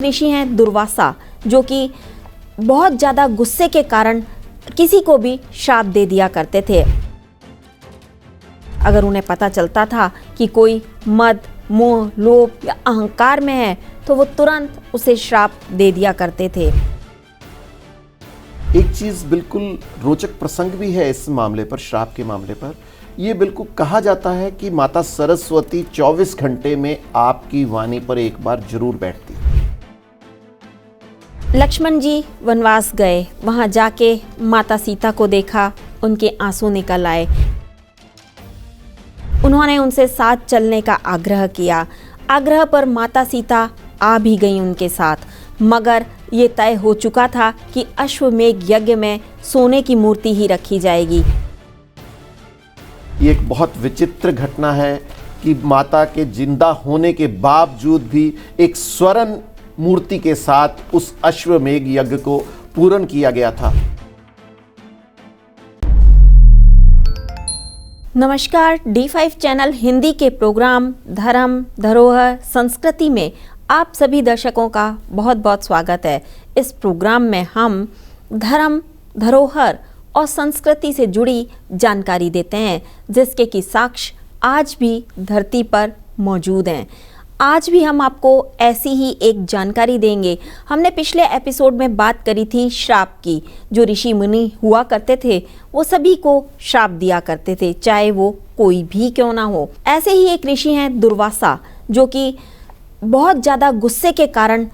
ऋषि हैं दुर्वासा, जो कि बहुत ज़्यादा गुस्से के कारण किसी को भी श्राप दे दिया करते थे। अगर उन्हें पता चलता था कि कोई मद, मोह, लोभ या अहंकार में है तो वो तुरंत उसे श्राप दे दिया करते थे। एक चीज़ बिल्कुल रोचक प्रसंग भी है इस मामले पर, श्राप के मामले पर। ये बिल्कुल कहा जाता है कि माता सरस्वती 24 घंटे में आपकी वाणी पर एक बार जरूर बैठती है। लक्ष्मण जी वनवास गए, वहां जाके माता सीता को देखा, उनके आंसू निकल आए। उन्होंने उनसे साथ चलने का आग्रह किया। आग्रह पर माता सीता आ भी गई उनके साथ, मगर ये तय हो चुका था कि अश्वमेध यज्ञ में सोने की मूर्ति ही रखी जाएगी। ये एक बहुत विचित्र घटना है कि माता के जिंदा होने के बावजूद भी एक स्वर्ण मूर्ति के साथ उस अश्वमेध यज्ञ को पूर्ण किया गया था। नमस्कार, D5 चैनल हिंदी के प्रोग्राम धर्म, धरोहर, संस्कृति में आप सभी दर्शकों का बहुत बहुत स्वागत है। इस प्रोग्राम में हम धर्म, धरोहर और संस्कृति से जुड़ी जानकारी देते हैं, जिसके कि साक्ष्य आज भी धरती पर मौजूद हैं। आज भी हम आपको ऐसी ही एक जानकारी देंगे। हमने पिछले एपिसोड में बात करी थी श्राप की। जो ऋषि मुनि हुआ करते थे वो सभी को श्राप दिया करते थे, चाहे वो कोई भी क्यों ना हो। ऐसे ही एक ऋषि हैं दुर्वासा, जो कि बहुत ज़्यादा गुस्से के कारण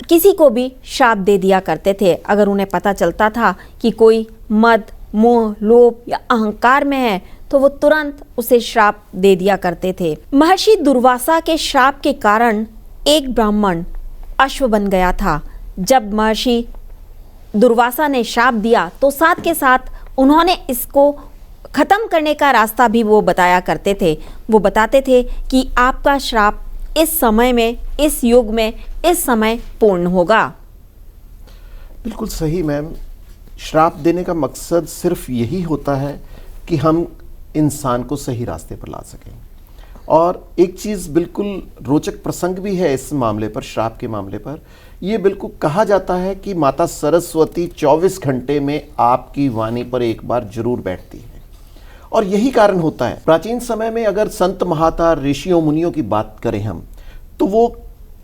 किसी को भी श्राप दे दिया करते थे। अगर उन्हें पता चलता था कि कोई मद, मोह, लोभ या अहंकार में है तो वो तुरंत उसे श्राप दे दिया करते थे। महर्षि दुर्वासा के श्राप के कारण एक ब्राह्मण अश्व बन गया था। जब महर्षि दुर्वासा ने श्राप दिया तो साथ के साथ उन्होंने इसको खत्म करने का रास्ता भी वो बताया करते थे। वो बताते थे कि आपका श्राप इस समय में, इस युग में, इस समय पूर्ण होगा। बिल्कुल सही मैम। श्राप देने का मकसद सिर्फ यही होता है कि हम इंसान को सही रास्ते पर ला सकें। और एक चीज़ बिल्कुल रोचक प्रसंग भी है इस मामले पर, श्राप के मामले पर। यह बिल्कुल कहा जाता है कि माता सरस्वती 24 घंटे में आपकी वाणी पर एक बार जरूर बैठती है। और यही कारण होता है, प्राचीन समय में अगर संत महात्मा, ऋषियों, मुनियों की बात करें हम, तो वो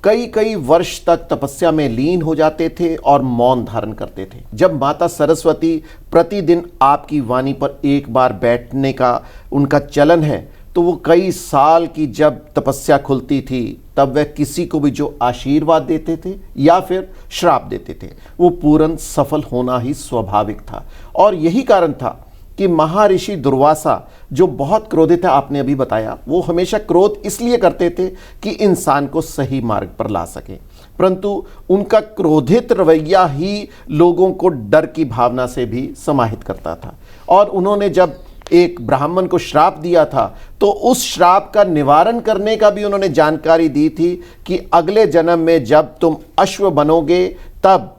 कई कई वर्ष तक तपस्या में लीन हो जाते थे और मौन धारण करते थे। जब माता सरस्वती प्रतिदिन आपकी वाणी पर एक बार बैठने का उनका चलन है, तो वो कई साल की जब तपस्या खुलती थी तब वह किसी को भी जो आशीर्वाद देते थे या फिर श्राप देते थे, वो पूर्ण सफल होना ही स्वाभाविक था। और यही कारण था कि महर्षि दुर्वासा, जो बहुत क्रोधित है, आपने अभी बताया, वो हमेशा क्रोध इसलिए करते थे कि इंसान को सही मार्ग पर ला सके, परंतु उनका क्रोधित रवैया ही लोगों को डर की भावना से भी समाहित करता था। और उन्होंने जब एक ब्राह्मण को श्राप दिया था तो उस श्राप का निवारण करने का भी उन्होंने जानकारी दी थी कि अगले जन्म में जब तुम अश्व बनोगे तब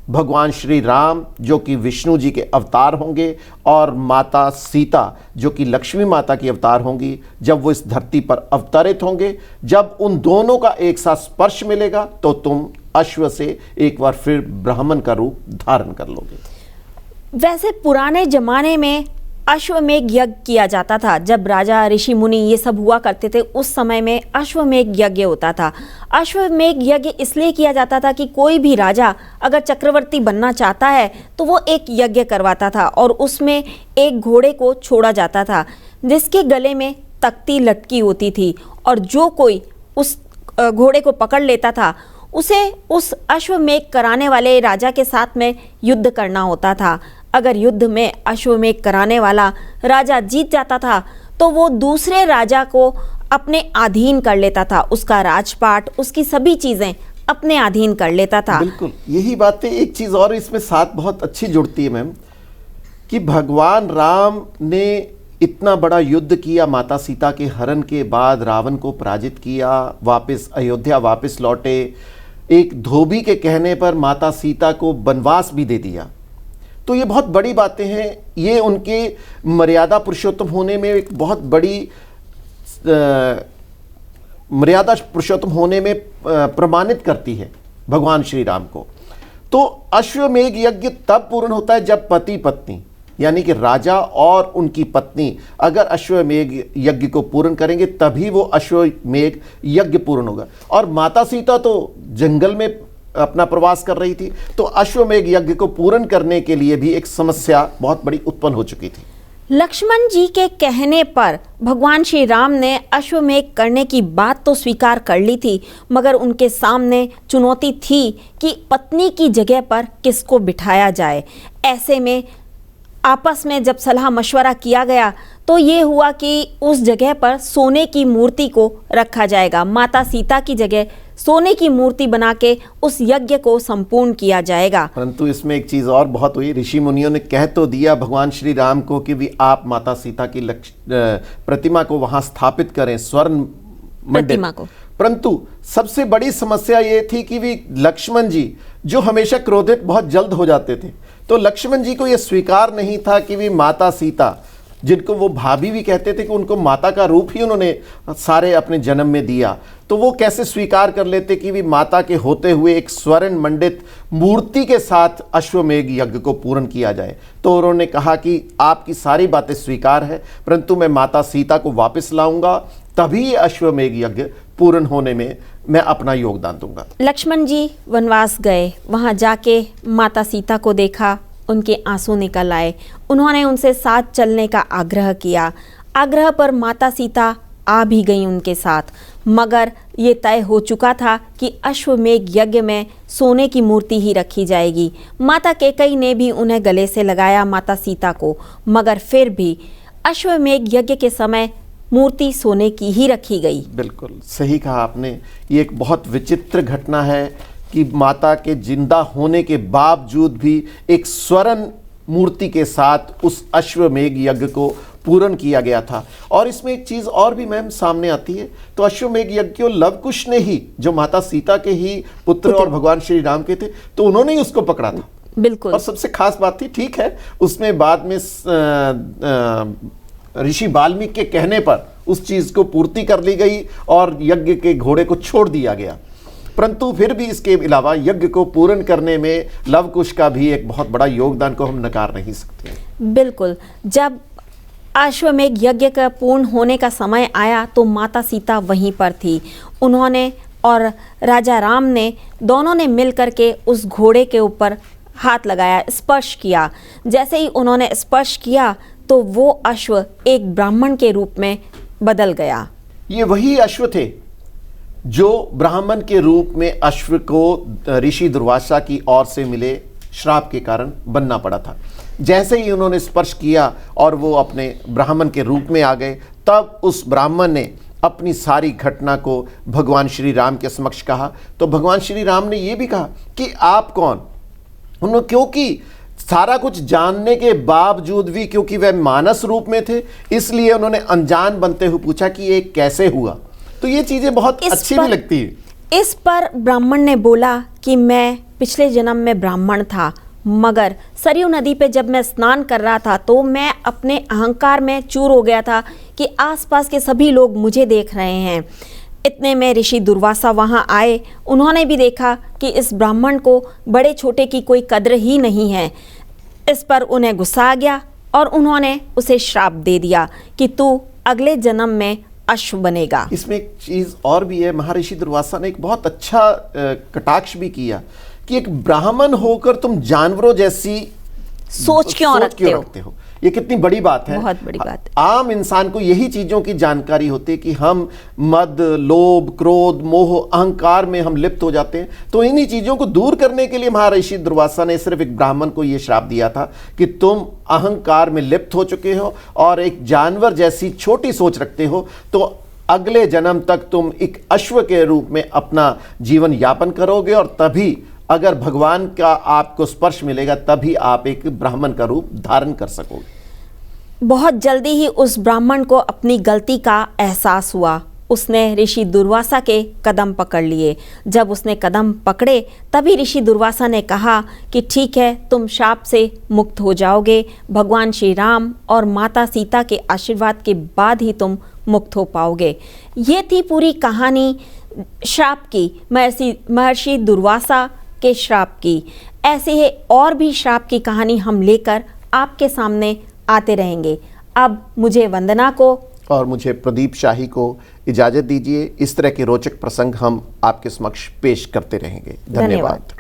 भगवान श्री राम, जो कि विष्णु जी के अवतार होंगे, और माता सीता, जो कि लक्ष्मी माता की अवतार होंगी, जब वो इस धरती पर अवतरित होंगे, जब उन दोनों का एक साथ स्पर्श मिलेगा तो तुम अश्व से एक बार फिर ब्राह्मण का रूप धारण कर लोगे। वैसे पुराने जमाने में अश्वमेध यज्ञ किया जाता था। जब राजा, ऋषि मुनि ये सब हुआ करते थे, उस समय में अश्वमेध यज्ञ होता था। अश्वमेध यज्ञ इसलिए किया जाता था कि कोई भी राजा अगर चक्रवर्ती बनना चाहता है तो वो एक यज्ञ करवाता था और उसमें एक घोड़े को छोड़ा जाता था जिसके गले में तख्ती लटकी होती थी, और जो कोई उस घोड़े को पकड़ लेता था उसे उस अश्वमेध कराने वाले राजा के साथ में युद्ध करना होता था। अगर युद्ध में अश्वमेध कराने वाला राजा जीत जाता था तो वो दूसरे राजा को अपने अधीन कर लेता था, उसका राजपाट, उसकी सभी चीज़ें अपने अधीन कर लेता था। बिल्कुल यही बातें, एक चीज़ और इसमें साथ बहुत अच्छी जुड़ती है मैम, कि भगवान राम ने इतना बड़ा युद्ध किया, माता सीता के हरण के बाद रावण को पराजित किया, वापस अयोध्या वापस लौटे, एक धोबी के कहने पर माता सीता को वनवास भी दे दिया। तो ये बहुत बड़ी बातें हैं। ये उनके मर्यादा पुरुषोत्तम होने में एक बहुत बड़ी मर्यादा पुरुषोत्तम होने में प्रमाणित करती है। भगवान श्री राम को। तो अश्वमेध यज्ञ तब पूर्ण होता है जब पति पत्नी यानी कि राजा और उनकी पत्नी अगर अश्वमेध यज्ञ को पूर्ण करेंगे तभी वो अश्वमेध यज्ञ पूर्ण होगा। और माता सीता तो जंगल में अपना प्रवास कर रही थी, तो अश्वमेध यज्ञ को पूर्ण करने के लिए भी एक समस्या बहुत बड़ी उत्पन्न हो चुकी थी। लक्ष्मण जी के कहने पर भगवान श्री राम ने अश्वमेध करने की बात तो स्वीकार कर ली थी, मगर उनके सामने चुनौती थी कि पत्नी की जगह पर किसको बिठाया जाए। ऐसे में आपस में जब सलाह मशवरा किया गया तो ये हुआ कि उस जगह पर सोने की मूर्ति को रखा जाएगा। माता सीता की जगह सोने की मूर्ति बना के उस यज्ञ को संपूर्ण किया जाएगा। परंतु इसमें एक चीज और बहुत हुई, ऋषि मुनियों ने कह तो दिया भगवान श्री राम को कि भी आप माता सीता की प्रतिमा को वहां स्थापित करें, स्वर्ण प्रतिमा को, परंतु सबसे बड़ी समस्या ये थी कि भी लक्ष्मण जी जो हमेशा क्रोधित बहुत जल्द हो जाते थे, तो लक्ष्मण जी को यह स्वीकार नहीं था कि भी माता सीता, जिनको वो भाभी भी कहते थे कि उनको माता का रूप ही उन्होंने सारे अपने जन्म में दिया, तो वो कैसे स्वीकार कर लेते कि भी माता के होते हुए एक स्वर्ण मंडित मूर्ति के साथ अश्वमेध यज्ञ को पूर्ण किया जाए। तो उन्होंने कहा कि आपकी सारी बातें स्वीकार है, परंतु मैं माता सीता को वापस लाऊंगा, तभी अश्वमेध यज्ञ पूर्ण होने में मैं अपना योगदान दूंगा। लक्ष्मण जी वनवास गए, वहां जाके माता सीता को देखा, उनके आंसू निकल आए। उन्होंने उनसे साथ चलने का आग्रह किया। आग्रह पर माता सीता आ भी गई उनके साथ, मगर ये तय हो चुका था कि अश्वमेध यज्ञ में सोने की मूर्ति ही रखी जाएगी। माता कैकेयी ने भी उन्हें गले से लगाया माता सीता को, मगर फिर भी अश्वमेध यज्ञ के समय मूर्ति सोने की ही रखी गई। बिल्कुल सही कहा आपने। ये एक बहुत विचित्र घटना है कि माता के जिंदा होने के बावजूद भी एक स्वर्ण मूर्ति के साथ उस अश्वमेध यज्ञ को पूर्ण किया गया था। और इसमें एक चीज और भी मैम सामने आती है, तो अश्वमेध यज्ञ को लवकुश ने ही, जो माता सीता के ही पुत्र और भगवान श्री राम के थे, तो उन्होंने ही उसको पकड़ा था। बिल्कुल। और सबसे खास बात थी, ठीक है उसमें बाद में ऋषि वाल्मीकि के कहने पर उस चीज को पूर्ति कर ली गई और यज्ञ के घोड़े को छोड़ दिया गया, परंतु फिर भी इसके अलावा यज्ञ को पूर्ण करने में लवकुश का भी एक बहुत बड़ा योगदान को हम नकार नहीं सकते। बिल्कुल। जब अश्वमेध यज्ञ का पूर्ण होने का समय आया तो माता सीता वहीं पर थी। उन्होंने और राजा राम ने दोनों ने मिल करके उस घोड़े के ऊपर हाथ लगाया, स्पर्श किया। जैसे ही उन्होंने स्पर्श किया तो वो अश्व एक ब्राह्मण के रूप में बदल गया। ये वही अश्व थे जो ब्राह्मण के रूप में अश्व को ऋषि दुर्वासा की ओर से मिले श्राप के कारण बनना पड़ा था। जैसे ही उन्होंने स्पर्श किया और वो अपने ब्राह्मण के रूप में आ गए, तब उस ब्राह्मण ने अपनी सारी घटना को भगवान श्री राम के समक्ष कहा। तो भगवान श्री राम ने ये भी कहा कि आप कौन? उन्होंने, क्योंकि सारा कुछ जानने के बावजूद भी, क्योंकि वह मानस रूप में थे, इसलिए उन्होंने अनजान बनते हुए पूछा कि ये कैसे हुआ। तो ये चीजें बहुत अच्छी भी लगती है। इस पर ब्राह्मण ने बोला कि मैं पिछले जन्म में ब्राह्मण था, मगर सरयू नदी पे जब मैं स्नान कर रहा था तो मैं अपने अहंकार में चूर हो गया था कि आसपास के सभी लोग मुझे देख रहे हैं। इतने में ऋषि दुर्वासा वहां आए। उन्होंने भी देखा कि इस ब्राह्मण को बड़े छोटे की कोई कद्र ही नहीं है। इस पर उन्हें गुस्सा आ गया और उन्होंने उसे श्राप दे दिया कि तू अगले जन्म में अश्व बनेगा। इसमें एक चीज और भी है, महर्षि दुर्वासा ने एक बहुत अच्छा कटाक्ष भी किया कि एक ब्राह्मण होकर तुम जानवरों जैसी सोच क्यों रखते हो? ये कितनी बड़ी बात है, बहुत बड़ी बात है। आम इंसान को यही चीजों की जानकारी होती है कि हम मद, लोभ, क्रोध, मोह, अहंकार में हम लिप्त हो जाते हैं। तो इन्हीं चीजों को दूर करने के लिए महर्षि दुर्वासा ने सिर्फ एक ब्राह्मण को यह श्राप दिया था कि तुम अहंकार में लिप्त हो चुके हो और एक जानवर जैसी छोटी सोच रखते हो, तो अगले जन्म तक तुम एक अश्व के रूप में अपना जीवन यापन करोगे और तभी अगर भगवान का आपको स्पर्श मिलेगा तभी आप एक ब्राह्मण का रूप धारण कर सकोगे। बहुत जल्दी ही उस ब्राह्मण को अपनी गलती का एहसास हुआ। उसने ऋषि दुर्वासा के कदम पकड़ लिए। जब उसने कदम पकड़े तभी ऋषि दुर्वासा ने कहा कि ठीक है, तुम शाप से मुक्त हो जाओगे। भगवान श्री राम और माता सीता के आशीर्वाद के बाद ही तुम मुक्त हो पाओगे। ये थी पूरी कहानी। श्राप की, महर्षि दुर्वासा के श्राप की। ऐसे ही और भी श्राप की कहानी हम लेकर आपके सामने आते रहेंगे। अब मुझे वंदना को और मुझे प्रदीप शाही को इजाज़त दीजिए। इस तरह के रोचक प्रसंग हम आपके समक्ष पेश करते रहेंगे। धन्यवाद।